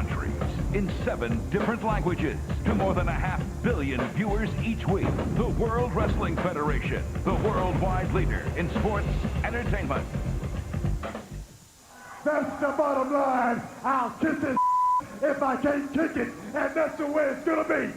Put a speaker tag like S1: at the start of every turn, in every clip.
S1: countries, in 7 different languages, to more than 500 million viewers each week. The World Wrestling Federation, the worldwide leader in sports entertainment.
S2: That's the bottom line. I'll kiss it if I can't kick it, and that's the way it's gonna be.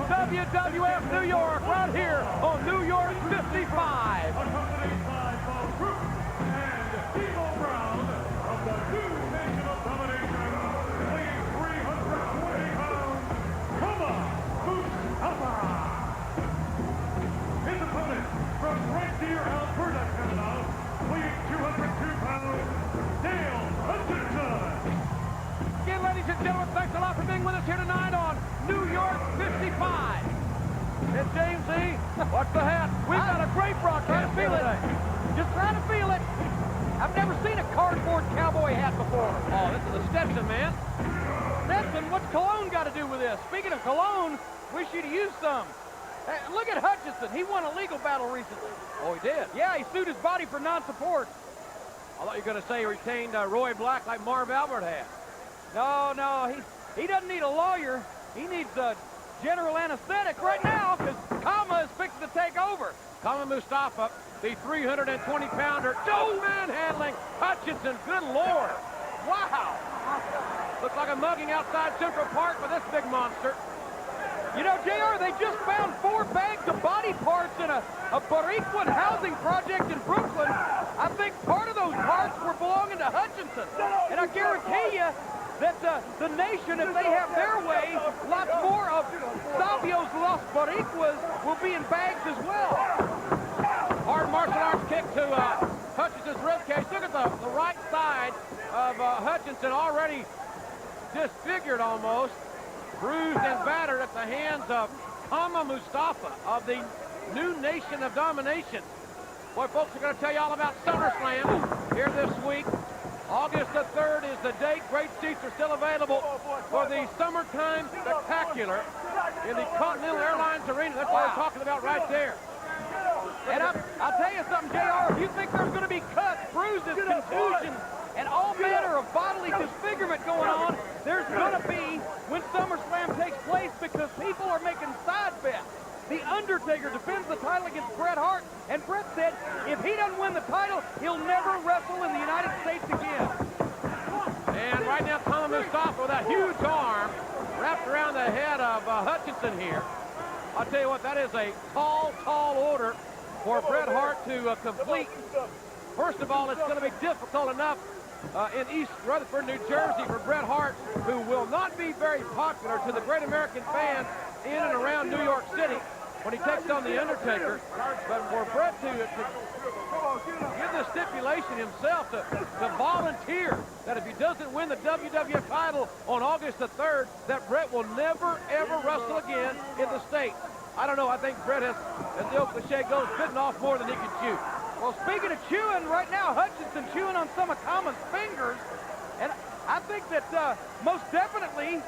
S3: WWF New York, right here on New York 55. Again, ladies and gentlemen, thanks a lot for being with us here tonight on New York 55. And James E., watch the hat. We've got a great broadcast. Feel it. Just trying to feel it. I've never seen a cardboard cowboy hat before. Oh, this is a Stetson, man. Stetson, what's cologne got to do with this? Speaking of cologne, wish you'd use some. Hey, look at Hutchinson. He won a legal battle recently. Oh, he did? Yeah, he sued his body for non-support. I thought you were going to say he retained Roy Black like Marv Albert had. No, he doesn't need a lawyer. He needs a general anesthetic right now because Kama is fixing to take over. Kama Mustafa, the 320-pounder, no manhandling Hutchinson. Good Lord. Wow. Looks like a mugging outside Central Park for this big monster. You know, JR, they just found 4 bags of body parts in a Boricuan housing project in Brooklyn. I think part of those parts were belonging to Hutchinson. And I guarantee you that the nation, if they have their way, lots more of Savio's Los Boricuas will be in bags as well. Hard martial arts kick to Hutchinson's ribcage. Look at the right side of Hutchinson, already disfigured almost, bruised and battered at the hands of Kama Mustafa of the new Nation of Domination. Boy, folks, we're going to tell you all about SummerSlam here this week. August the 3rd is the date. Great seats are still available for the Summertime Spectacular in the Continental Airlines Arena. That's what we're talking about right there. And I'll tell you something, JR, if you think there's going to be cuts, bruises, contusions, and all manner of bodily disfigurement going on, there's going to be when SummerSlam takes place because people are making side bets. The Undertaker defends the title against Bret Hart, and Bret said if he doesn't win the title, he'll never wrestle in the United States again. And right now, Kama Mustafa with that huge arm wrapped around the head of Hutchinson here. I'll tell you what, that is a tall, tall order for Bret Hart to complete. First of all, it's going to be difficult enough in East Rutherford, New Jersey for Bret Hart, who will not be very popular to the great American fans in and around New York City when he takes on the Undertaker. But for Bret to give the stipulation himself to volunteer that if he doesn't win the WWF title on August the 3rd, that Bret will never, ever wrestle again in the States. I don't know. I think Bret has, as the old cliche goes, bitten off more than he can chew. Well, speaking of chewing, right now, Hutchinson chewing on some of Kama's fingers. And I think that most definitely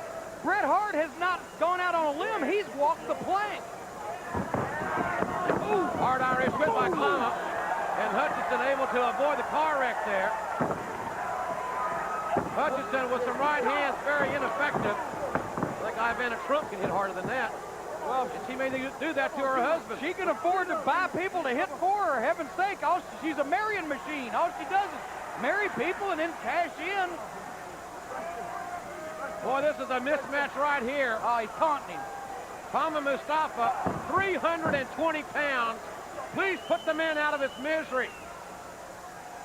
S3: Bret Hart has not gone out on a limb. He's walked the plank. Ooh, hard Irish whip by Kama. And Hutchinson able to avoid the car wreck there. Hutchinson with some right hands, very ineffective. I think Ivana Trump can hit harder than that. Well, she may do that to her husband. She can afford to buy people to hit for her, heaven's sake. She's a marrying machine. All she does is marry people and then cash in. Boy, this is a mismatch right here. Oh, he's taunting him. Kama Mustafa, 320 pounds. Please put the man out of his misery.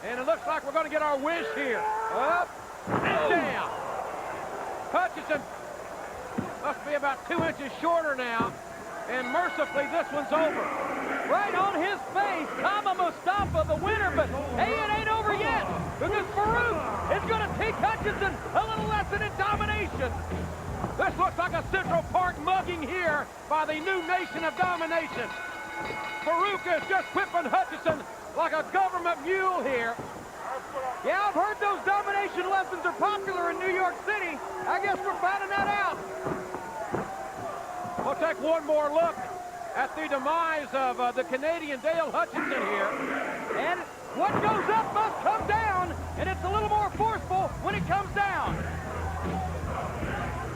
S3: And it looks like we're going to get our wish here. Up and down. Hutchinson must be about 2 inches shorter now. And mercifully, this one's over. right on his face. Mustafa, the winner, but hey, it ain't over yet, because Farouk is going to teach Hutchinson a little lesson in domination. This looks like a Central Park mugging here by the new nation of domination. Farouk is just whipping Hutchinson like a government mule here. Yeah, I've heard those domination lessons are popular in New York City. I guess we're finding that out. We'll take one more look at the demise of the Canadian Dale Hutchinson here. And what goes up must come down, and it's a little more forceful when it comes down.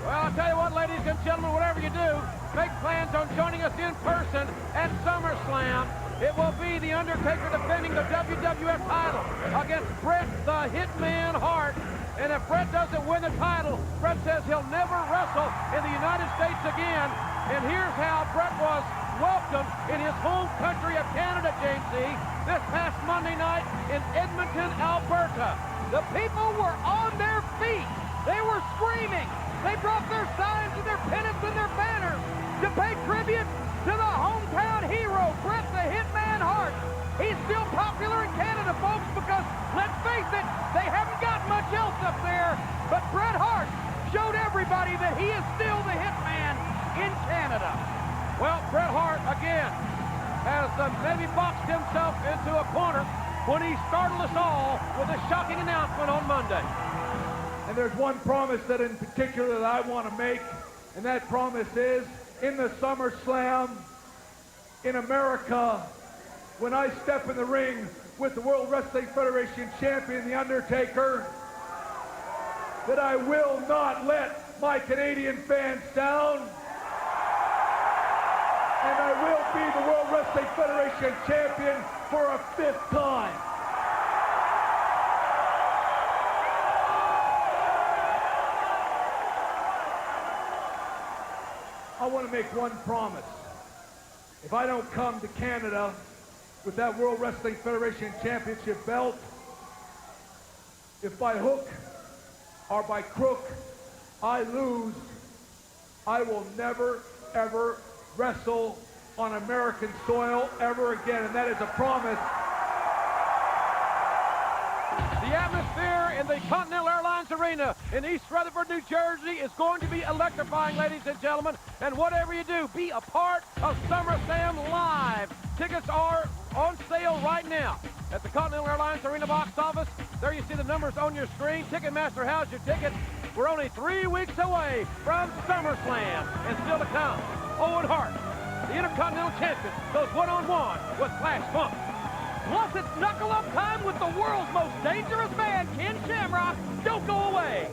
S3: Well, I'll tell you what, ladies and gentlemen, whatever you do, make plans on joining us in person at SummerSlam. It will be The Undertaker defending the WWF title against Bret the Hitman Hart. And if Bret doesn't win the title, Bret says he'll never wrestle in the United States again. And here's how Bret was welcomed in his home country of Canada, James E., this past Monday night in Edmonton, Alberta. The people were on their feet. They were screaming. They dropped their signs and their pennants and their banners to pay tribute to the hometown hero, Bret the Hitman Hart. He's still popular in Canada, folks, because, let's face it, they haven't got much else up there. But Bret Hart showed everybody that he is still the Hitman in Canada. Well, Bret Hart, again, has maybe boxed himself into a corner when he startled us all with a shocking announcement on Monday.
S2: And there's one promise that in particular that I want to make, and that promise is, in the SummerSlam in America, when I step in the ring with the World Wrestling Federation champion, The Undertaker, that I will not let my Canadian fans down, and I will be the World Wrestling Federation champion for a 5th time. I want to make one promise. If I don't come to Canada with that World Wrestling Federation Championship belt, if by hook or by crook I lose, I will never, ever wrestle on American soil ever again, and that is a promise.
S3: The atmosphere in the Continental Airlines Arena in East Rutherford, New Jersey is going to be electrifying, ladies and gentlemen. And whatever you do, be a part of SummerSlam Live. Tickets are on sale right now at the Continental Airlines Arena box office. There you see the numbers on your screen. Ticketmaster has your ticket. We're only 3 weeks away from SummerSlam. And still to come, Owen Hart, the Intercontinental Champion, goes one-on-one with Flash Funk. Plus, it's knuckle-up time with the world's most dangerous man, Ken Shamrock. Don't go away.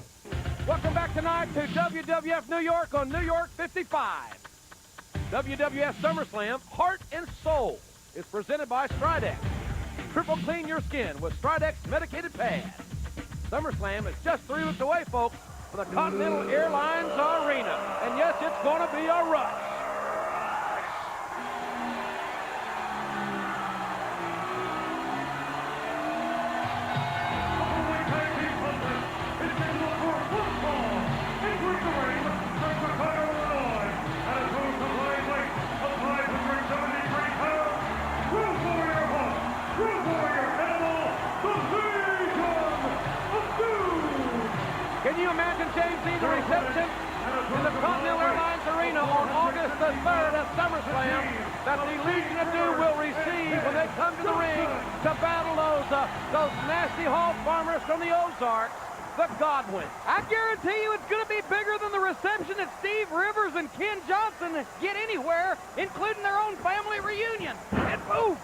S3: Welcome back tonight to WWF New York on New York 55. WWF SummerSlam Heart and Soul is presented by Stridex. Triple clean your skin with Stridex medicated pads. SummerSlam is just 3 weeks away, folks, from the Continental Airlines Arena. And yes, it's going to be a rush. Can you imagine, James E., the reception in the Continental Airlines Arena on August the 3rd at SummerSlam that the Legion of Doom will receive when they come to the ring to battle those nasty hog farmers from the Ozarks, the Godwins. I guarantee you it's going to be bigger than the reception that Steve Rivers and Ken Johnson get anywhere, including their own family reunion. And boom!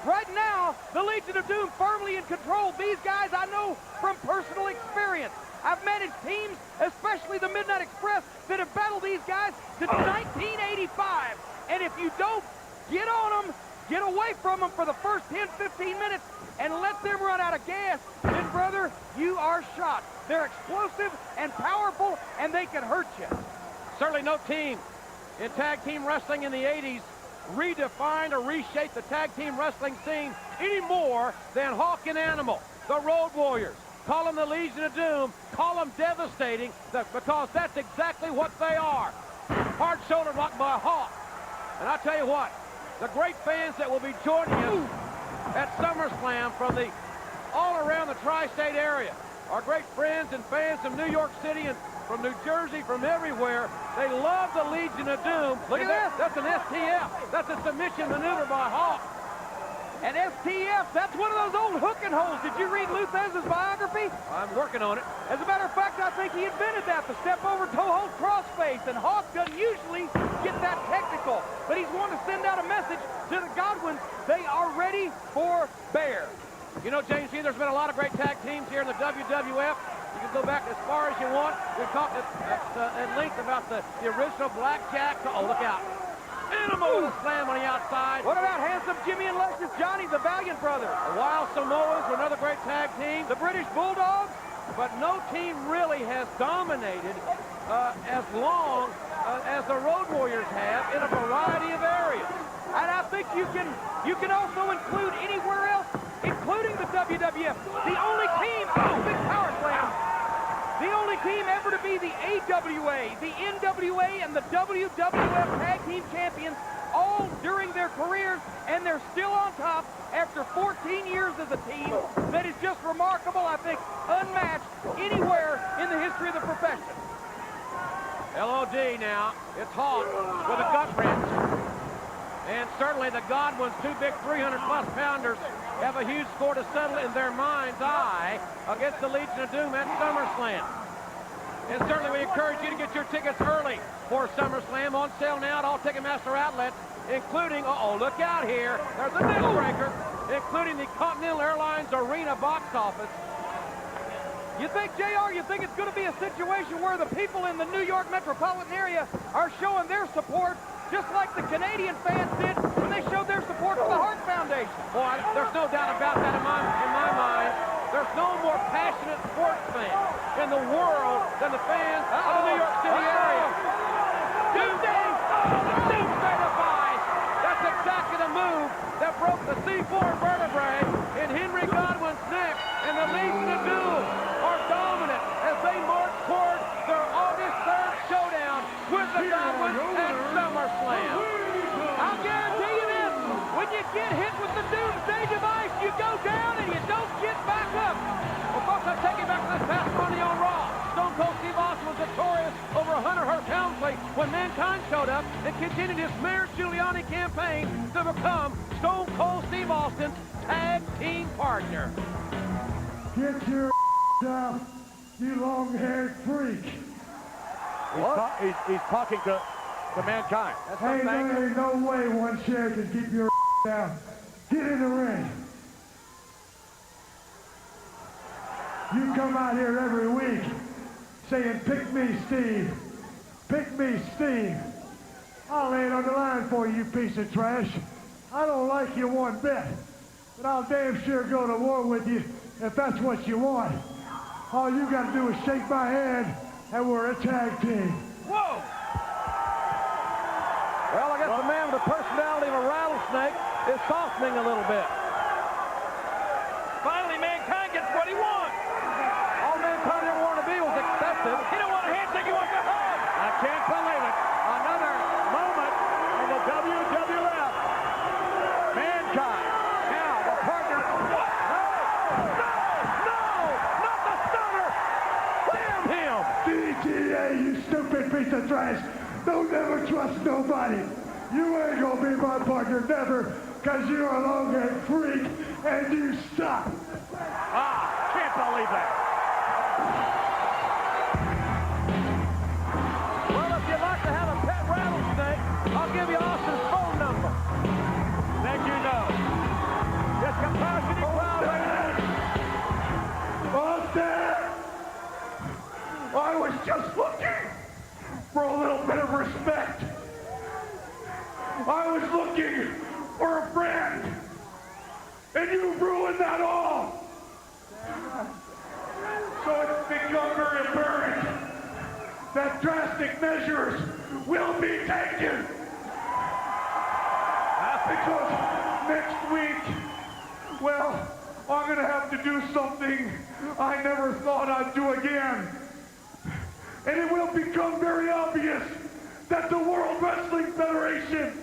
S3: Right now, the Legion of Doom firmly in control. These guys I know from personal experience. I've managed teams, especially the Midnight Express, that have battled these guys since 1985. And if you don't get on them, get away from them for the first 10, 15 minutes, and let them run out of gas, then, brother, you are shot. They're explosive and powerful, and they can hurt you. Certainly no team in tag team wrestling in the 80s redefined or reshaped the tag team wrestling scene any more than Hawk and Animal, the Road Warriors. Call them the Legion of Doom, call them devastating, because that's exactly what they are. Hard shoulder block by Hawk. And I tell you what, the great fans that will be joining us at SummerSlam from all around the tri-state area. Our great friends and fans from New York City and from New Jersey, from everywhere. They love the Legion of Doom. Look at this. That's an STF. That's a submission maneuver by Hart.
S4: And STF, that's one of those old hook and holes. Did you read Luthez' biography?
S3: I'm working on it.
S4: As a matter of fact, I think he invented that, the step over toe hold crossface. And Hawk doesn't usually get that technical. But he's wanting to send out a message to the Godwins. They are ready for bear.
S3: You know, James, there's been a lot of great tag teams here in the WWF. You can go back as far as you want. We've talked at length about the original Blackjack. Oh, look out. Animal with a slam on the outside.
S4: What about Handsome Jimmy and Luscious Johnny, the Valiant Brothers?
S3: The Wild Samoans were another great tag team.
S4: The British Bulldogs?
S3: But no team really has dominated as long as the Road Warriors have in a variety of areas.
S4: And I think you can also include anywhere else, including the WWF. The only team, big power slam. The only team ever to be the AWA, the NWA, and the WWF Tag Team Champions all during their careers, and they're still on top after 14 years as a team. That is just remarkable, I think, unmatched anywhere in the history of the profession.
S3: LOD now, it's Hawk with a gut wrench. And certainly the Godwins, two big 300-plus pounders, have a huge score to settle in their mind's eye against the Legion of Doom at SummerSlam. And certainly we encourage you to get your tickets early for SummerSlam, on sale now at all Ticketmaster outlets, including, look out here, there's a neck breaker, including the Continental Airlines Arena box office.
S4: You think, JR, you think it's going to be a situation where the people in the New York metropolitan area are showing their support just like the Canadian fans did when they showed their support for the Hart Foundation?
S3: Boy, there's no doubt about that in my mind. There's no more passionate sports fan in the world than the fans of the New York City area. Doomsday! Doomsday device! That's exactly the move that broke the C4 vertebrae in Henry Godwin's neck, and the Legion of Doom are dominant as they march toward their August 3rd showdown with the Godwins at SummerSlam.
S4: I'll guarantee you this, when you get hit with the Doomsday device, you go down and you don't get back up.
S3: Well, folks, I take you back to this past Monday on Raw. Stone Cold Steve Austin was victorious over Hunter Hearst Helmsley when Mankind showed up and continued his Mayor Giuliani campaign to become Stone Cold Steve Austin's tag team partner.
S2: Get your down, you long-haired freak.
S3: He's talking to Mankind. That's
S2: hey, there ain't no way one chair can keep your down. Get in the ring. You come out here every week saying, pick me, Steve. Pick me, Steve. I'll lay it on the line for you, you piece of trash. I don't like you one bit, but I'll damn sure go to war with you if that's what you want. All you got to do is shake my hand, and we're a tag team.
S3: Whoa! Well, I guess the man with the personality of a rattlesnake is softening a little bit. Finally, Mankind gets what he wants. All Mankind ever wanted to be was excessive. He don't want a handshake, he wants a hug. I can't believe it. Another moment in the WWF. Mankind. Now, the partner. What? No! Not the stunner! Slam him!
S2: DTA, you stupid piece of trash. Don't ever trust nobody. You ain't gonna be my partner, never, because you're a long-haired freak, and you suck.
S3: Can't believe that. Well, if you'd like to have a pet rattlesnake, I'll give you Austin's phone number. Then you know. Just capacity crowd
S2: Austin! I was just looking for a little bit of respect. I was looking for a friend, and you ruined that all. So it's become very apparent that drastic measures will be taken. Because next week, well, I'm gonna have to do something I never thought I'd do again. And it will become very obvious that the World Wrestling Federation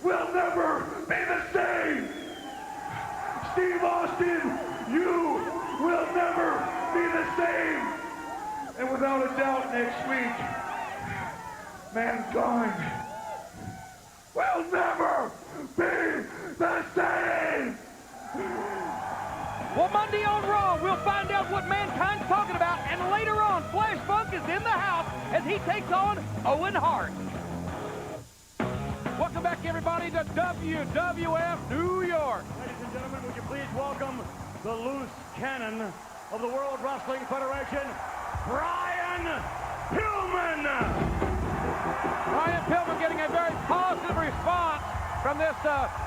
S2: will never be the same. Steve Austin, you will never be the same. And without a doubt, next week, mankind will never be the same.
S4: Well, Monday on Raw, we'll find out what Mankind's talking about, and later on, Flash Funk is in the house as he takes on Owen Hart. Welcome back, everybody, to WWF New York.
S3: Ladies and gentlemen, would you please welcome the loose cannon of the World Wrestling Federation, Brian Pillman.
S4: Brian Pillman getting a very positive response from this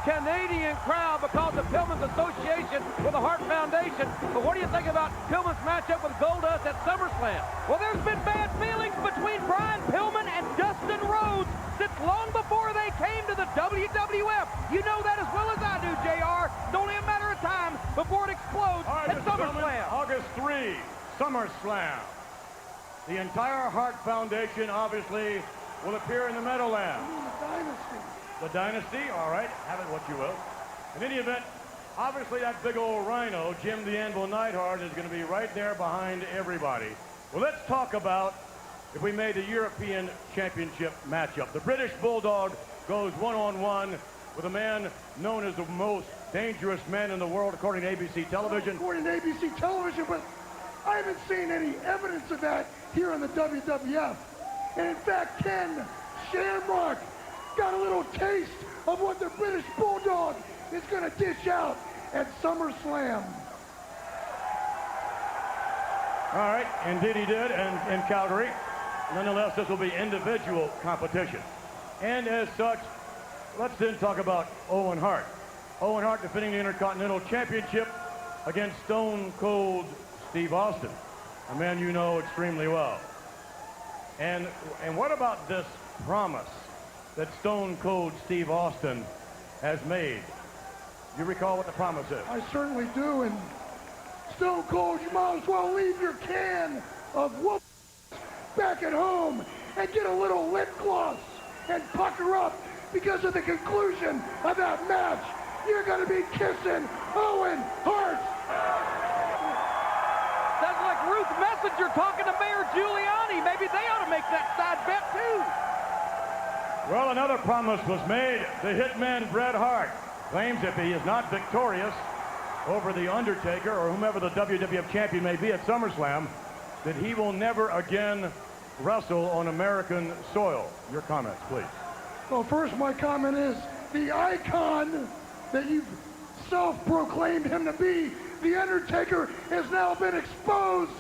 S4: Canadian crowd because of Pillman's association with the Hart Foundation. But what do you think about Pillman's matchup with Goldust at SummerSlam? Well, there's been bad feelings between Brian Pillman and Dustin Rhodes since long before they came to the WWF. You know that as well as I do, JR. It's only a matter of time before it explodes at SummerSlam.
S3: August 3, SummerSlam. The entire Hart Foundation, obviously, will appear in the Meadowlands. The Dynasty, all right, have it what you will. In any event, obviously that big old rhino, Jim the Anvil Neidhart, is going to be right there behind everybody. Well, let's talk about if we made the European Championship matchup. The British Bulldog goes one-on-one with a man known as the most dangerous man in the world, according to ABC television.
S2: According to ABC television, but I haven't seen any evidence of that here in the WWF. And in fact, Ken Shamrock got a little taste of what the British Bulldog is going to dish out at SummerSlam.
S3: All right, indeed he did, and in Calgary. Nonetheless, this will be individual competition. And as such, let's then talk about Owen Hart. Owen Hart defending the Intercontinental Championship against Stone Cold Steve Austin, a man you know extremely well. And what about this promise that Stone Cold Steve Austin has made? You recall what the promise is?
S2: I certainly do, and Stone Cold, you might as well leave your can of whoop back at home and get a little lip gloss and pucker up, because of the conclusion of that match, you're going to be kissing Owen Hart.
S4: Sounds like Ruth Messenger talking to Mayor Giuliani. Maybe they ought to make that side bet, too.
S3: Well, another promise was made. The hitman Bret Hart claims if he is not victorious over The Undertaker or whomever the WWF champion may be at SummerSlam, that he will never again wrestle on American soil. Your comments, please.
S2: Well, first, my comment is the icon that you've self-proclaimed him to be, The Undertaker, has now been exposed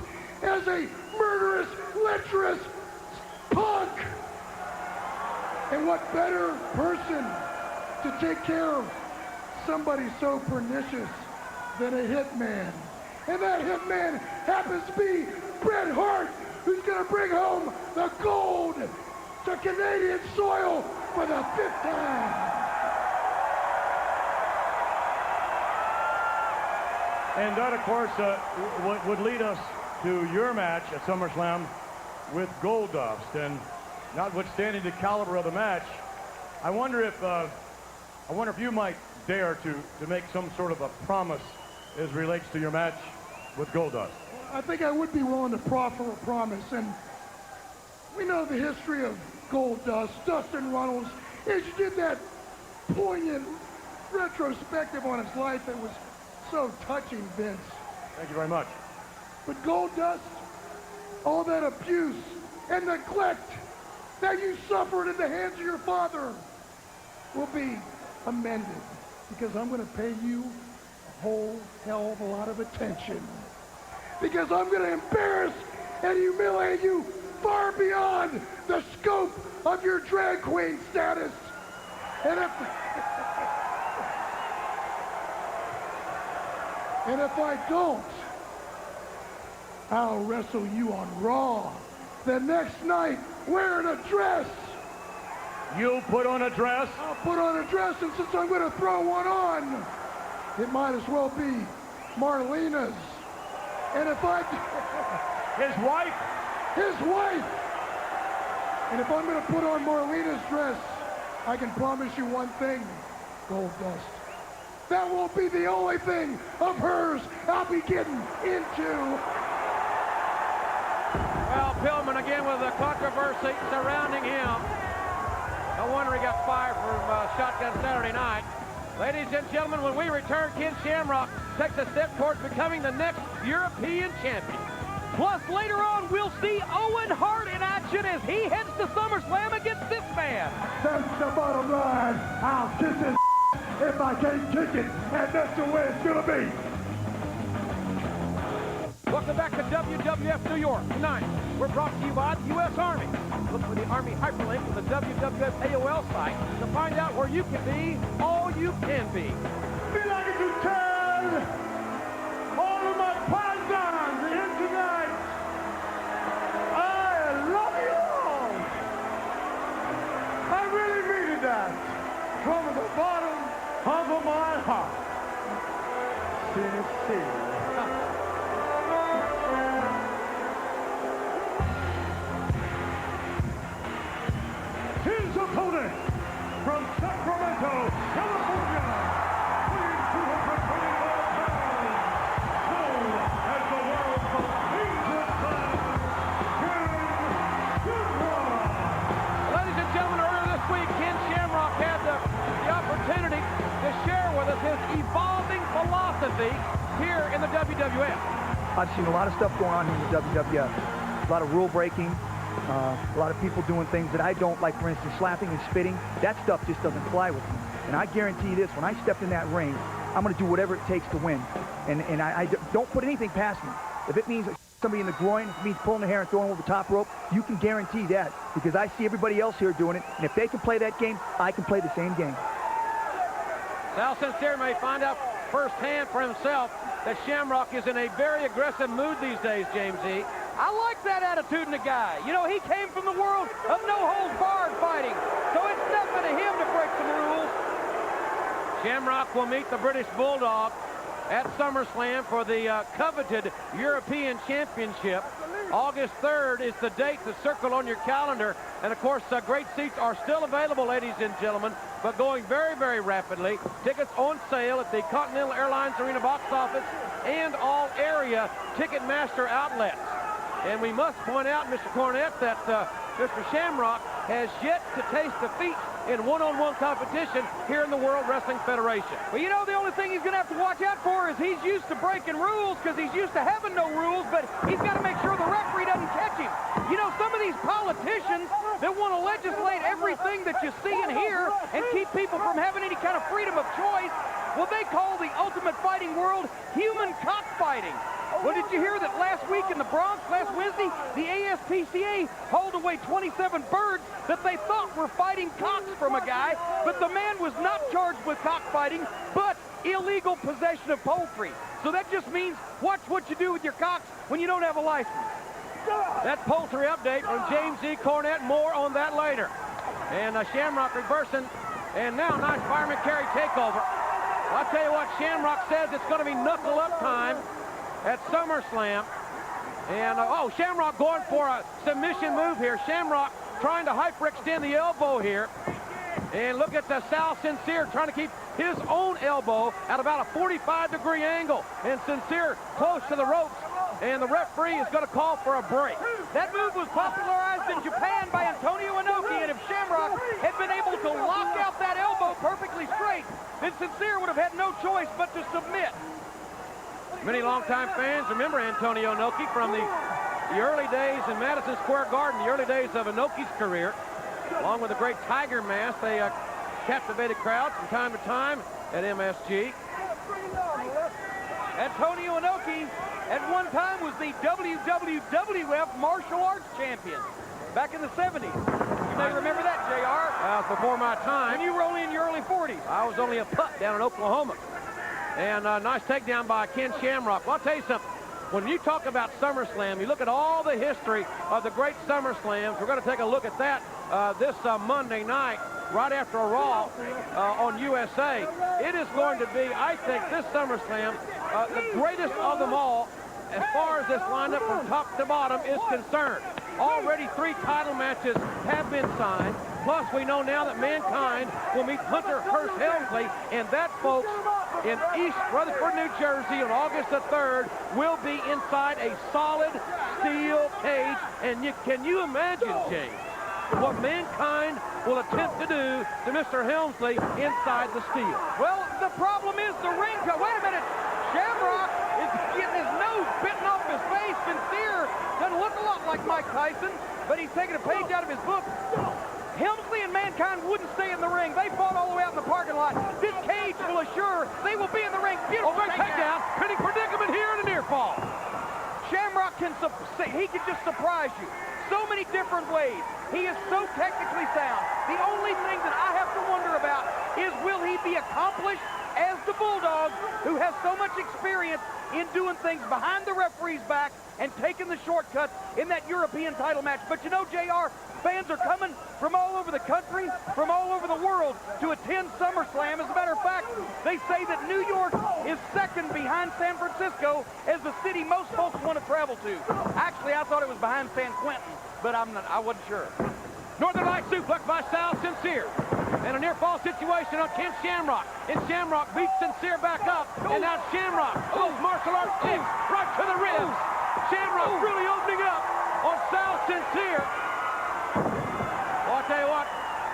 S2: as a murderous, lecherous punk. And what better person to take care of somebody so pernicious than a hitman? And that hitman happens to be Bret Hart, who's going to bring home the gold to Canadian soil for the 5th time.
S3: And that, of course, would lead us to your match at SummerSlam with Goldust. And notwithstanding the caliber of the match, I wonder if you might dare to make some sort of a promise as relates to your match with Goldust.
S2: I think I would be willing to proffer a promise, and we know the history of Goldust. Dustin Runnels, as you did that poignant retrospective on his life, it was so touching, Vince.
S3: Thank you very much.
S2: But Goldust, all that abuse and neglect that you suffered at the hands of your father will be amended, because I'm going to pay you a whole hell of a lot of attention, because I'm going to embarrass and humiliate you far beyond the scope of your drag queen status. And if I don't, I'll wrestle you on Raw the next night wearing a dress.
S3: You'll put on a dress?
S2: I'll put on a dress, and since I'm going to throw one on, it might as well be Marlena's. And if I...
S3: His wife?
S2: His wife! And if I'm going to put on Marlena's dress, I can promise you one thing, Gold Dust. That won't be the only thing of hers I'll be getting into.
S3: Well, Pillman again with the controversy surrounding him. No wonder he got fired from Shotgun Saturday Night. Ladies and gentlemen, when we return, Ken Shamrock takes a step towards becoming the next European champion.
S4: Plus, later on, we'll see Owen Hart in action as he heads to SummerSlam against this man.
S2: That's the bottom line. I'll kiss his if I can't kick it, and that's the way it's gonna be.
S3: Welcome back to WWF New York. Tonight, we're brought to you by the U.S. Army. Look for the Army hyperlink on the WWF AOL site to find out where you can be all you can be.
S2: We'd like to tell all of my paisans here tonight, I love you all. I really mean that from the bottom of my heart. Sincere. His opponent from Sacramento, California, weighing 225 pounds, known as the world's most dangerous man, Ken Shamrock.
S3: Ladies and gentlemen, earlier this week, Ken Shamrock had the opportunity to share with us his evolving philosophy here in the WWF.
S5: I've seen a lot of stuff going on here in the WWF. A lot of rule breaking. A lot of people doing things that I don't like, for instance, slapping and spitting. That stuff just doesn't fly with me. And I guarantee you this, when I step in that ring, I'm going to do whatever it takes to win. And I don't put anything past me. If it means somebody in the groin, if it means pulling the hair and throwing over the top rope, you can guarantee that, because I see everybody else here doing it. And if they can play that game, I can play the same game.
S3: Sal Sincere may find out firsthand for himself that Shamrock is in a very aggressive mood these days, James E.
S4: I like that attitude in the guy. You know, he came from the world of no-holds-barred fighting, so it's nothing to him to break some rules.
S3: Shamrock will meet the British Bulldog at SummerSlam for the coveted European Championship. August 3rd is the date to circle on your calendar. And, of course, great seats are still available, ladies and gentlemen, but going very, very rapidly. Tickets on sale at the Continental Airlines Arena box office and all area Ticketmaster outlets. And we must point out, Mr. Cornette, that Mr. Shamrock has yet to taste defeat in one-on-one competition here in the World Wrestling Federation.
S4: Well, you know, the only thing he's going to have to watch out for is he's used to breaking rules because he's used to having no rules, but he's got to make sure the referee doesn't catch him. You know, some of these politicians that want to legislate everything that you see and hear and keep people from having any kind of freedom of choice, well, they call the ultimate fighting world human cockfighting. Well, did you hear that last week in the Bronx, last Wednesday, the ASPCA hauled away 27 birds that they thought were fighting cocks from a guy, but the man was not charged with cockfighting, but illegal possession of poultry. So that just means watch what you do with your cocks when you don't have a license.
S3: That poultry update from James E. Cornette. More on that later. And Shamrock reversing. And now nice fireman carry takeover. I'll tell you what, Shamrock says it's going to be knuckle-up time at SummerSlam. And, Shamrock going for a submission move here. Shamrock trying to hyperextend the elbow here. And look at the Sal Sincere trying to keep his own elbow at about a 45-degree angle. And Sincere close to the ropes. And the referee is going to call for a break.
S4: That move was popularized in Japan by Antonio Inoki, and if Shamrock had been able to lock out that elbow perfectly straight, then Sincere would have had no choice but to submit.
S3: Many longtime fans remember Antonio Inoki from the early days in Madison Square Garden, the early days of Inoki's career. Along with the great Tiger Mask, they captivated crowds from time to time at MSG.
S4: Antonio Inoki at one time was the WWF martial arts champion back in the 70s. You may remember that, JR.
S3: That was before my time.
S4: And you were only in your early 40s.
S3: I was only a pup down in Oklahoma. And a nice takedown by Ken Shamrock. Well, I'll tell you something. When you talk about SummerSlam, you look at all the history of the great SummerSlams. We're going to take a look at that this Monday night, right after a Raw on USA. It is going to be, I think, this SummerSlam, the greatest of them all as far as this lineup from top to bottom is concerned. Already 3 title matches have been signed. Plus, we know now that Mankind will meet Hunter Hearst Helmsley, and that, folks, in East Rutherford, New Jersey on August the 3rd will be inside a solid steel cage. And can you imagine, James, what Mankind will attempt to do to Mr. Helmsley inside the steel?
S4: Well, the problem is the ring cut. Wait a minute. Shamrock is getting his nose bitten off his face. Sincere doesn't look a lot like Mike Tyson, but he's taking a page out of his book. Helmsley and Mankind wouldn't stay in the ring. They fought all the way out in the parking lot. This cage will assure they will be in the ring. Beautiful
S3: takedown. Pinning predicament here and a near fall.
S4: Shamrock can just surprise you so many different ways. He is so technically sound. The only thing that I have to wonder about is, will he be accomplished as the Bulldog, who has so much experience in doing things behind the referee's back and taking the shortcuts in that European title match. But you know, JR, fans are coming from all over the country, from all over the world to attend SummerSlam. As a matter of fact, they say that New York is second behind San Francisco as the city most folks want to travel to. Actually, I thought it was behind San Quentin, but I wasn't sure.
S3: Northern Light suplex by Sal Sincere. And a near fall situation on Ken Shamrock. And Shamrock beats Sincere back up. And now Shamrock. Martial arts kicks right to the ribs. Shamrock really opening up on Sal Sincere. Well, I'll tell you what,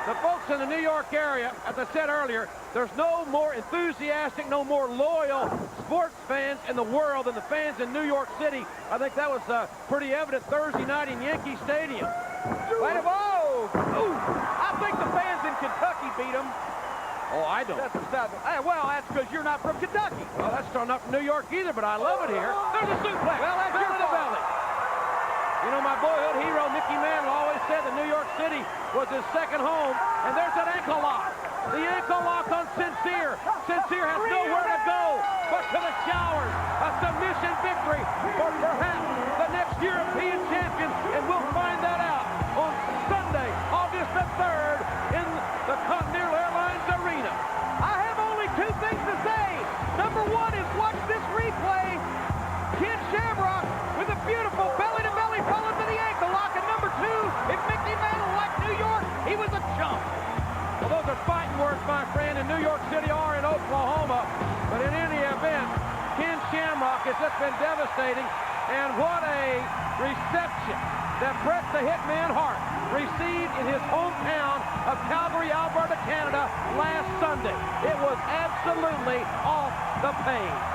S3: the folks in the New York area, as I said earlier, there's no more enthusiastic, no more loyal sports fans in the world than the fans in New York City. I think that was pretty evident Thursday night in Yankee Stadium.
S4: Wait a minute. I think the fans in Kentucky beat them.
S3: Oh, I don't.
S4: Well, that's because you're not from Kentucky.
S3: Well, that's not from New York either, but I love it here. There's a suplex.
S4: Well, that's your
S3: belly. You know, my boyhood hero, Mickey Mantle, always said that New York City was his second home, and there's that ankle lock. The ankle lock on Sincere. Sincere has nowhere to go but to the showers. A submission victory for perhaps the next European champion, and we'll find that out on Sunday, August the 3rd, in the Continental Airlines Arena.
S4: I have only two things to say. Number one is watch this replay. Ken Shamrock with a beautiful belly-to-belly fall into the ankle lock. And number two, if Mickey Mantle liked New York, he was a chump.
S3: Well, those are fighting words, my friend, in New York City or in Oklahoma. But in any event, Ken Shamrock has just been devastating. And what a reception that Bret the Hitman Hart received in his hometown of Calgary, Alberta, Canada last Sunday. It was absolutely off the page.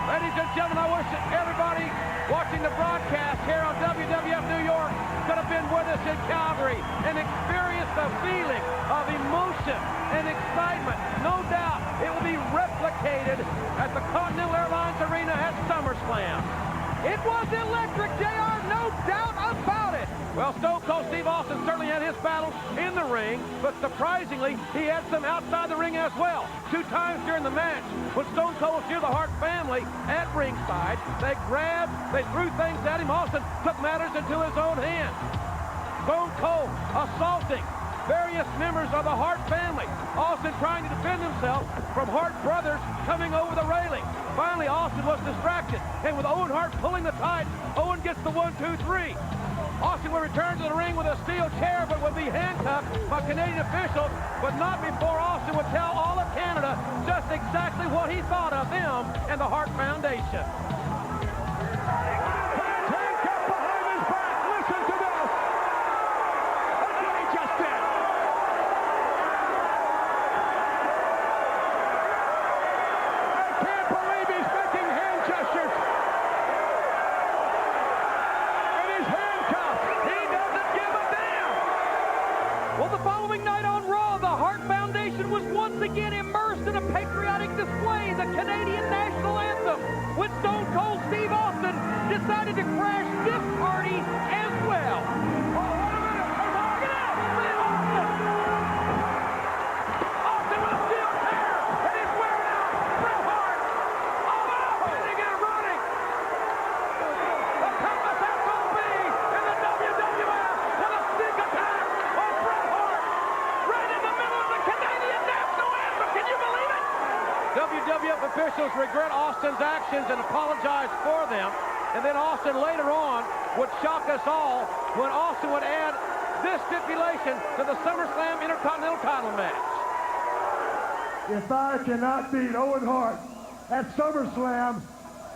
S3: Ladies and gentlemen, I wish that everybody watching the broadcast here on WWF New York could have been with us in Calgary and experienced the feeling of emotion and excitement. No doubt it will be replicated at the Continental Airlines Arena at SummerSlam.
S4: It was electric, JR, no doubt about it.
S3: Well, Stone Cold Steve Austin certainly had his battles in the ring, but surprisingly, he had some outside the ring as well. 2 times during the match, when Stone Cold was near the Hart family at ringside, they grabbed, they threw things at him. Austin took matters into his own hands. Stone Cold assaulting various members of the Hart family. Austin trying to defend himself from Hart brothers coming over the railing. Finally, Austin was distracted, and with Owen Hart pulling the tight, Owen gets the 1, 2, 3. Austin will return to the ring with a steel chair, but will be handcuffed by Canadian officials, but not before Austin would tell all of Canada just exactly what he thought of them and the Hart Foundation.
S4: Well, the following night on Raw, the Hart Foundation was once again immersed in a patriotic display, the Canadian national anthem, when Stone Cold Steve Austin decided to crash this party as well. Oh, wait a minute. Get out! Austin with a steel chair, and he's wearing out Bret Hart. Oh, hitting and running. The toughest SOB in the WWF with a sneak attack on Bret Hart. Right in the middle of the
S3: regret Austin's actions and apologize for them. And then Austin later on would shock us all when Austin would add this stipulation to the SummerSlam Intercontinental title match.
S2: If I cannot beat Owen Hart at SummerSlam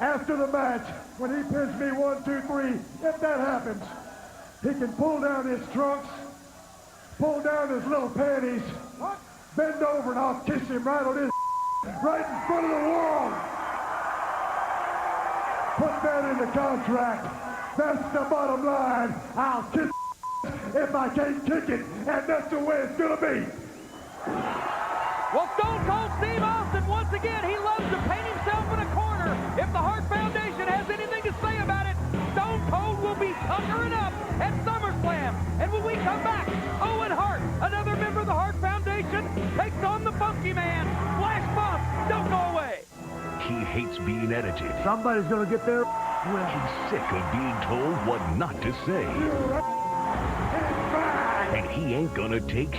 S2: after the match, when he pins me 1, 2, 3, if that happens, he can pull down his trunks, pull down his little panties, bend over and I'll kiss him right on his right in front of the world. Put that in the contract. That's the bottom line. I'll kiss if I can't kick it, and that's the way it's gonna be.
S4: Well, Stone Cold Steve Austin, once again, he loves to paint himself in a corner. If the Hart Foundation has anything to say about it, Stone Cold will be tuckering up at SummerSlam. And when we come back, Owen Hart, another member of the Hart Foundation, takes on the Funky Man. Flash Bomb, don't go away.
S1: He hates being edited.
S2: Somebody's gonna get there.
S1: He's sick of being told what not to say. And he ain't gonna take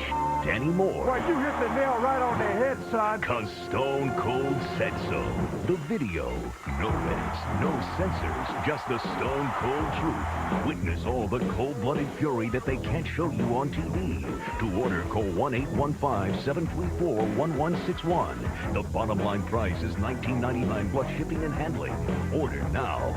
S1: anymore.
S2: Boy, you hit the nail right on the head, son.
S1: Cause Stone Cold said so. The video, no edits, no censors, just the Stone Cold truth. Witness all the cold-blooded fury that they can't show you on TV. To order, call 1-815-734-1161. The bottom line price is $19.99 plus shipping and handling. Order now.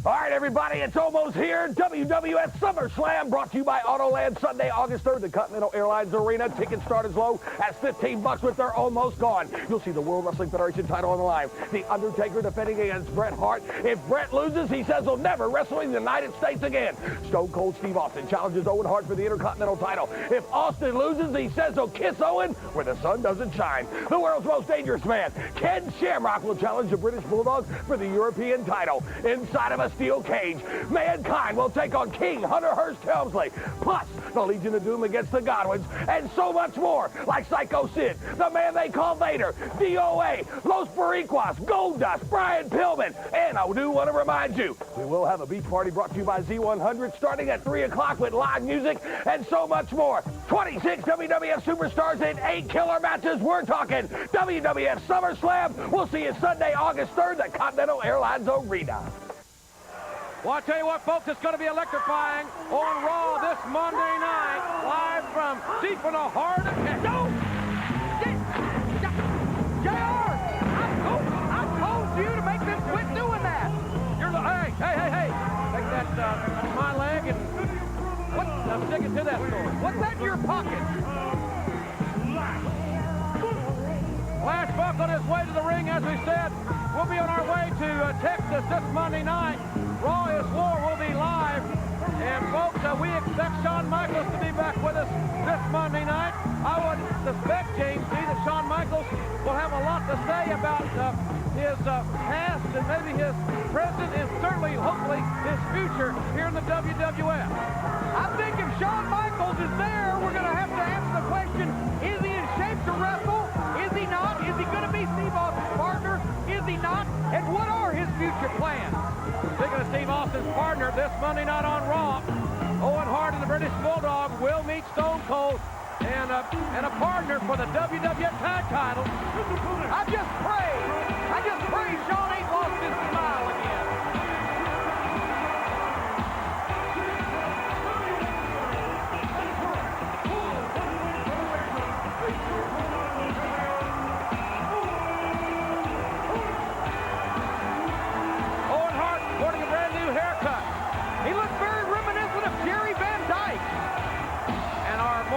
S3: All right, everybody, it's almost here. WWF SummerSlam brought to you by Autoland, Sunday, August 3rd, the Continental Airlines Arena. Tickets start as low as $15, but they're almost gone. You'll see the World Wrestling Federation title on the line. The Undertaker defending against Bret Hart. If Bret loses, he says he'll never wrestle in the United States again. Stone Cold Steve Austin challenges Owen Hart for the Intercontinental title. If Austin loses, he says he'll kiss Owen where the sun doesn't shine. The world's most dangerous man, Ken Shamrock, will challenge the British Bulldog for the European title. Inside of a steel cage, Mankind will take on King Hunter Hearst Helmsley, plus the Legion of Doom against the Godwins, and so much more, like Psycho Sid, the man they call Vader, DOA, Los Boricuas, Goldust, Brian Pillman, and I do want to remind you, we will have a beach party brought to you by Z100 starting at 3 o'clock with live music and so much more. 26 WWF superstars in 8 killer matches. We're talking WWF SummerSlam. We'll see you Sunday, August 3rd at Continental Airlines Arena. Well, I tell you what, folks, it's going to be electrifying on Raw this Monday night, live from deep in the heart of Texas. No! JR, I told you to make them quit doing that. You're hey. Take that my leg and stick it to that sword. What's that in your pocket? Flash Buck on his way to the ring, as we said. We'll be on our way to Texas this Monday night. Raw is War will be live. And folks, we expect Shawn Michaels to be back with us this Monday night. I would suspect, James D., that Shawn Michaels will have a lot to say about his past and maybe his present and certainly, hopefully, his future here in the WWF.
S4: I think if Shawn Michaels is there, we're going to have to answer the question, is he in shape to wrestle? Is he not? Is he going to be Steve Austin's partner? Is he not? And what are his future plans?
S3: Speaking of Steve Austin's partner, this Monday night on Raw, Owen Hart and the British Bulldog will meet Stone Cold and a partner for the WWF Tag Title.
S4: I just pray Shawn ain't lost his smile again.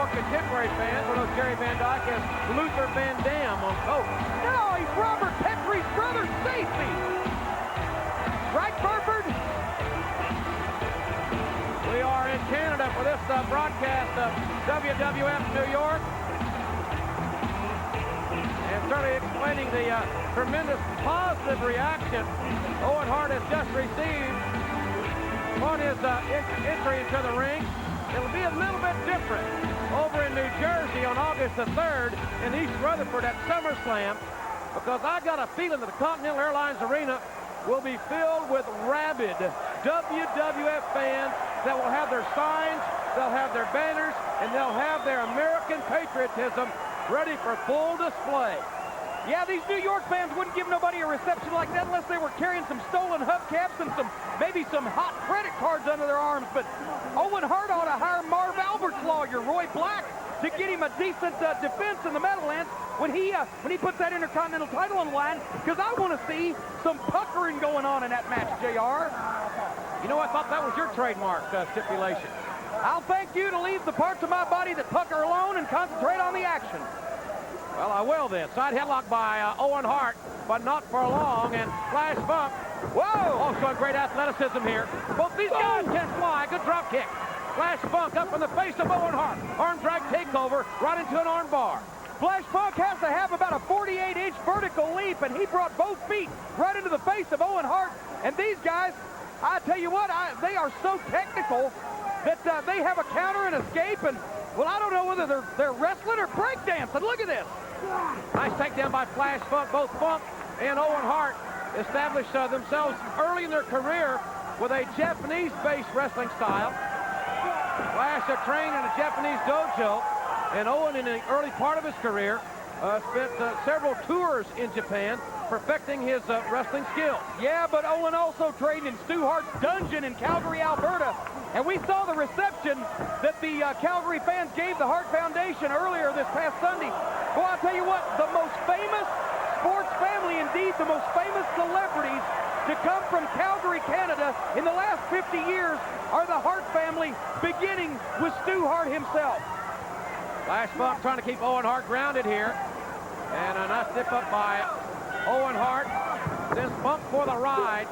S3: Contemporary fans will know Jerry Van Dyke as Luther Van Dam on coke.
S4: No, he's Robert Petrie's brother, Stacy. Right, Burford?
S3: We are in Canada for this broadcast of WWF New York. And certainly explaining the tremendous positive reaction Owen Hart has just received on his entry into the ring. It'll be a little bit different over in New Jersey on August the 3rd in East Rutherford at SummerSlam, because I got a feeling that the Continental Airlines Arena will be filled with rabid WWF fans that will have their signs, they'll have their banners, and they'll have their American patriotism ready for full display.
S4: Yeah, these New York fans wouldn't give nobody a reception like that unless they were carrying some stolen hubcaps and maybe some hot credit cards under their arms. But Owen Hart ought to hire Marv Albert's lawyer, Roy Black, to get him a decent defense in the Meadowlands when he puts that Intercontinental title on the line, because I want to see some puckering going on in that match, JR.
S3: You know, I thought that was your trademark stipulation.
S4: I'll thank you to leave the parts of my body that pucker alone and concentrate on the action.
S3: Well, I will then. Side headlock by Owen Hart, but not for long, and Flash Funk. Whoa! Oh, showing great athleticism here. Both these guys can fly. Good drop kick. Flash Funk up in the face of Owen Hart. Arm drag takeover right into an arm bar.
S4: Flash Funk has to have about a 48-inch vertical leap, and he brought both feet right into the face of Owen Hart. And these guys, I tell you what, they are so technical that they have a counter and escape, and, well, I don't know whether they're wrestling or breakdancing. Look at this.
S3: Nice takedown by Flash Funk. Both Funk and Owen Hart established themselves early in their career with a Japanese-based wrestling style. Flash trained in a Japanese dojo, and Owen, in the early part of his career, spent several tours in Japan perfecting his wrestling skills.
S4: Yeah, but Owen also trained in Stu Hart's dungeon in Calgary, Alberta. And we saw the reception that the Calgary fans gave the Hart Foundation earlier this past Sunday. Well, I'll tell you what, the most famous sports family, indeed the most famous celebrities to come from Calgary, Canada in the last 50 years are the Hart family, beginning with Stu Hart himself.
S3: Flash Funk trying to keep Owen Hart grounded here. And a nice dip up by Owen Hart. Sends Funk for the ride.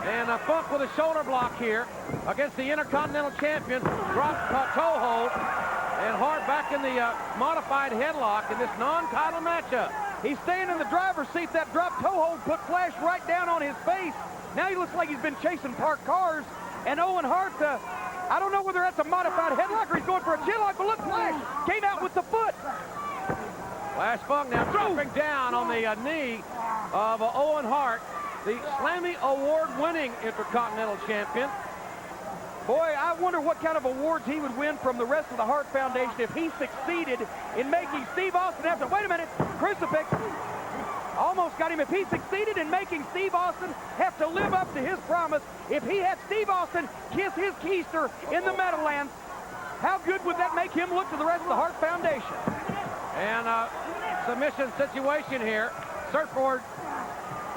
S3: And Funk with a shoulder block here against the Intercontinental Champion. Drops toe hold. And Hart back in the modified headlock in this non-title matchup.
S4: He's staying in the driver's seat. That drop toe hold put Flash right down on his face. Now he looks like he's been chasing parked cars. And Owen Hart, I don't know whether that's a modified headlock or he's going for a chin lock, but look, Flash came out with the foot.
S3: Flash Funk now dropping down on the knee of Owen Hart, the Slammy Award-winning Intercontinental Champion.
S4: Boy, I wonder what kind of awards he would win from the rest of the Hart Foundation if he succeeded in making Steve Austin have to, wait a minute, crucifix. Almost got him. If he succeeded in making Steve Austin have to live up to his promise, if he had Steve Austin kiss his keister in the Meadowlands, how good would that make him look to the rest of the Hart Foundation?
S3: And submission situation here. Surfboard,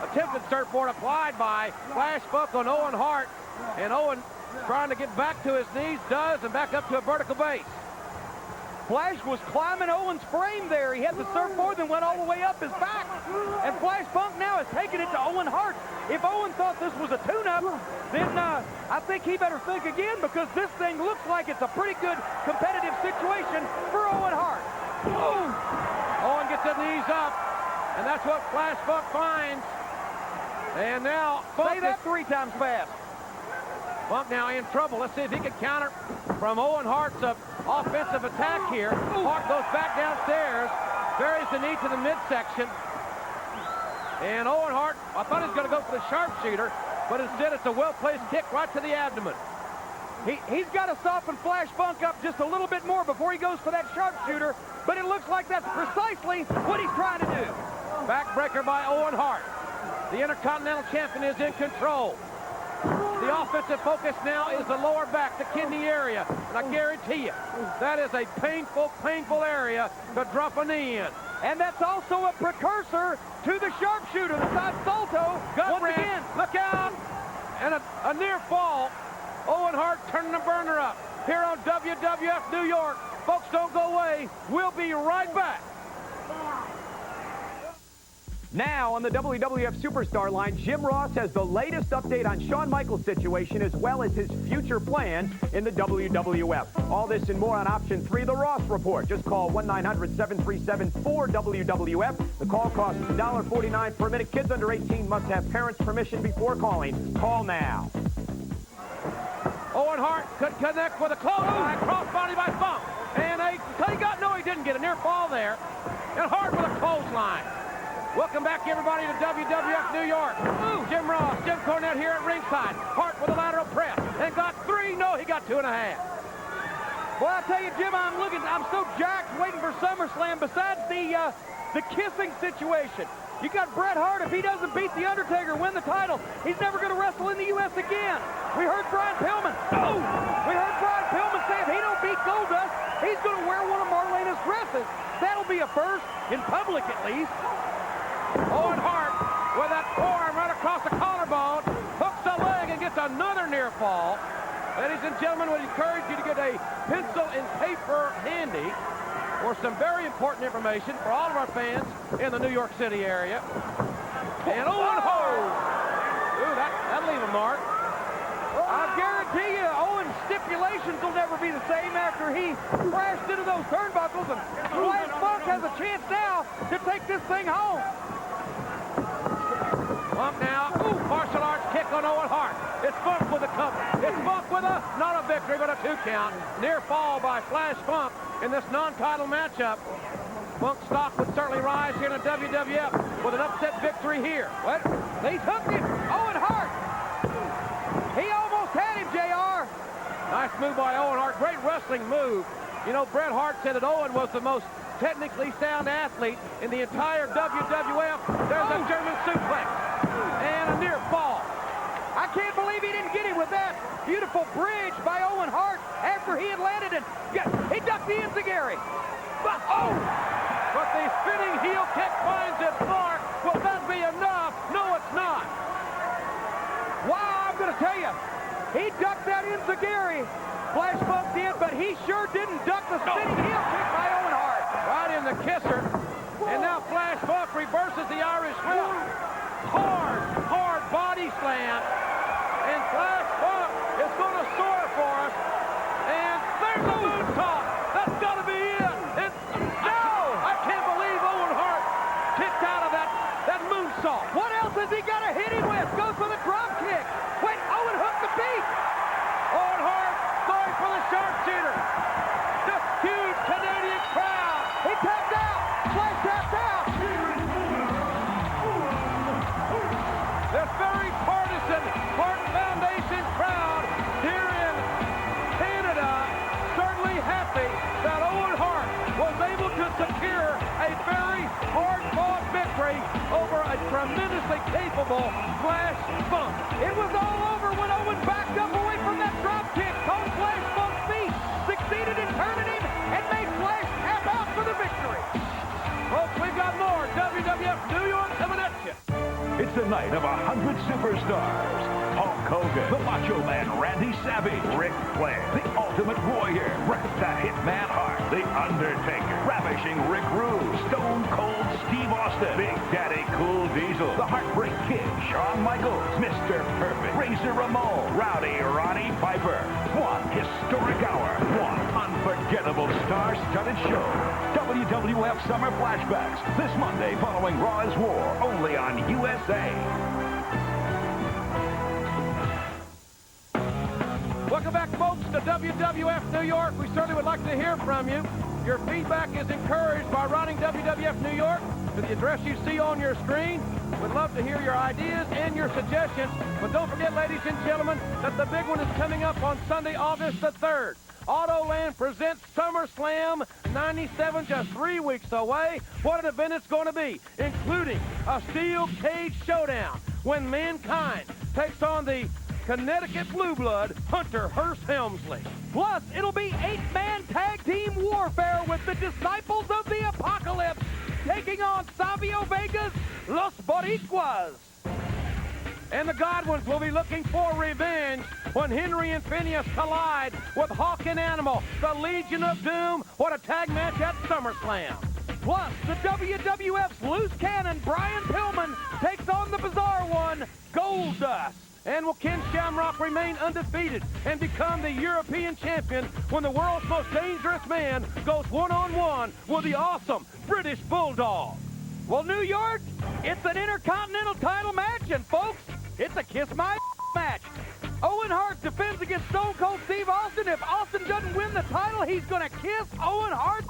S3: attempted surfboard applied by Flash Funk on Owen Hart. And Owen trying to get back to his knees, does, and back up to a vertical base.
S4: Flash was climbing Owen's frame there. He had the surfboard and went all the way up his back. And Flash Funk now is taking it to Owen Hart. If Owen thought this was a tune-up, then I think he better think again, because this thing looks like it's a pretty good competitive situation for Owen Hart.
S3: Boom! Owen gets his knees up, and that's what Flash Funk finds. And now Funk
S4: say that 3 times fast.
S3: Funk now in trouble. Let's see if he can counter from Owen Hart's offensive attack here. Hart goes back downstairs, buries the knee to the midsection. And Owen Hart, I thought he was going to go for the sharpshooter, but instead it's a well-placed kick right to the abdomen.
S4: He's got to soften Flash Funk up just a little bit more before he goes for that sharpshooter, but it looks like that's precisely what he's trying to do.
S3: Backbreaker by Owen Hart. The Intercontinental Champion is in control. The offensive focus now is the lower back, the kidney area. And I guarantee you, that is a painful, painful area to drop a knee in.
S4: And that's also a precursor to the sharpshooter, the side salto.
S3: Gut
S4: Once
S3: wrench.
S4: again,
S3: Look out. And a near fall. Owen Hart turning the burner up here on WWF New York. Folks, don't go away. We'll be right back.
S6: Now on the WWF Superstar line, Jim Ross has the latest update on Shawn Michaels' situation as well as his future plans in the WWF. All this and more on option 3, the Ross Report. Just call 1-900-737-4WWF. The call costs $1.49 per minute. Kids under 18 must have parents' permission before calling. Call now.
S3: Owen Hart could connect with a clothesline, crossbody by Funk. And he didn't get a near fall there. And Hart with a clothesline. Welcome back, everybody, to WWF New York. Ooh, Jim Ross, Jim Cornette here at ringside. Hart with a lateral press. And got 3. No, he got 2.5.
S4: Well, I tell you, Jim, I'm so jacked waiting for SummerSlam. Besides the kissing situation. You got Bret Hart. If he doesn't beat The Undertaker, win the title, he's never going to wrestle in the U.S. again. We heard Brian Pillman. Oh! We heard Brian Pillman say if he don't beat Goldust, he's going to wear one of Marlena's dresses. That'll be a first, in public at least.
S3: Owen Hart with that forearm right across the collarbone, hooks the leg and gets another near fall. Ladies and gentlemen, we encourage you to get a pencil and paper handy for some very important information for all of our fans in the New York City area. And Owen Hart! Ooh, that'll leave a mark.
S4: I guarantee you, Owen's stipulations will never be the same after he crashed into those turnbuckles, and Flash Funk has a chance now to take this thing home.
S3: Funk now. Ooh, martial arts kick on Owen Hart. It's Funk with a cover. It's Funk with not a victory, but a 2 count. Near fall by Flash Funk in this non-title matchup. Funk's stock would certainly rise here in the WWF with an upset victory here.
S4: What? He's hooked him. Owen Hart. He almost had him, JR.
S3: Nice move by Owen Hart. Great wrestling move. You know, Bret Hart said that Owen was the most technically sound athlete in the entire WWF. There's a German suplex and a near fall.
S4: I can't believe he didn't get him with that beautiful bridge by Owen Hart after he had landed, and he ducked the enziguri.
S3: But the spinning heel kick finds its mark. Will that be enough? No, it's not.
S4: Wow, I'm going to tell you, he ducked that enziguri. Flash Funk did, but he sure didn't duck the spinning heel kick by Owen Hart.
S3: Right in the kisser. And now Flash Funk reverses the Irish whip. Hard body slam. And Flash Funk is going to soar for us. And there's the moonsault. That's got to be it. I can't believe Owen Hart kicked out of that moonsault.
S4: What else has he got to hit him with? Goes for the drop kick. Wait, Owen hooked the beat.
S3: Owen Hart going for the sharpshooter. The huge Canadian crowd.
S4: He tapped out. Flash tapped out.
S3: This very partisan Hart Foundation crowd here in Canada certainly happy that Owen Hart was able to secure a very hard-fought victory over a tremendously capable Flash Funk.
S4: It was all over when Owen backed up away from that drop kick, caught Flash Funk's feet, succeeded in turning him, and made Flash tap out for the victory.
S3: Folks, we've got more WWF New York coming at you.
S1: It's a night of 100 superstars. Hulk Hogan, the Macho Man Randy Savage, Ric Flair, the Ultimate Warrior, Bret the Hitman Hart, the Undertaker, Ravishing Rick Rude, Stone Cold Steve Austin, Big Daddy Cool Diesel, the Heartbreak Kid, Shawn Michaels, Mr. Perfect, Razor Ramon, Rowdy Roddy Piper. One historic hour, one unforgettable star-studded show. WWF Summer Flashbacks, this Monday following Raw's War, only on USA.
S3: Welcome back, folks, to WWF New York. We certainly would like to hear from you. Your feedback is encouraged by writing WWF New York to the address you see on your screen. We'd love to hear your ideas and your suggestions. But don't forget, ladies and gentlemen, that the big one is coming up on Sunday, August the 3rd. Autoland presents SummerSlam 97, just 3 weeks away. What an event it's going to be, including a steel cage showdown when Mankind takes on the Connecticut Blue Blood, Hunter Hearst Helmsley.
S4: Plus, it'll be 8-man tag team warfare with the Disciples of the Apocalypse taking on Savio Vega's Los Boricuas.
S3: And the Godwins will be looking for revenge when Henry and Phineas collide with Hawk and Animal, the Legion of Doom. What a tag match at SummerSlam.
S4: Plus, the WWF's loose cannon, Brian Pillman, takes on the bizarre one, Goldust.
S3: And will Ken Shamrock remain undefeated and become the European champion when the world's most dangerous man goes one-on-one with the awesome British Bulldog?
S4: Well, New York, it's an Intercontinental title match, and folks, it's a kiss my match. Owen Hart defends against Stone Cold Steve Austin. If Austin doesn't win the title, he's going to kiss Owen Hart.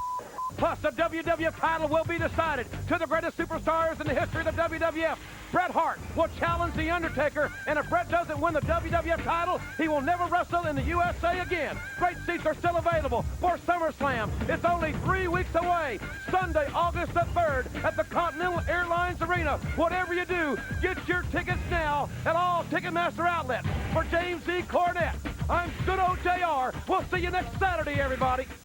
S3: Plus, the WWF title will be decided to the greatest superstars in the history of the WWF. Bret Hart will challenge The Undertaker, and if Bret doesn't win the WWF title, he will never wrestle in the USA again. Great seats are still available for SummerSlam. It's only 3 weeks away, Sunday, August the 3rd at the Continental Airlines Arena. Whatever you do, get your tickets now at all Ticketmaster outlets. For James E. Cornette, I'm Good O.J.R. We'll see you next Saturday, everybody.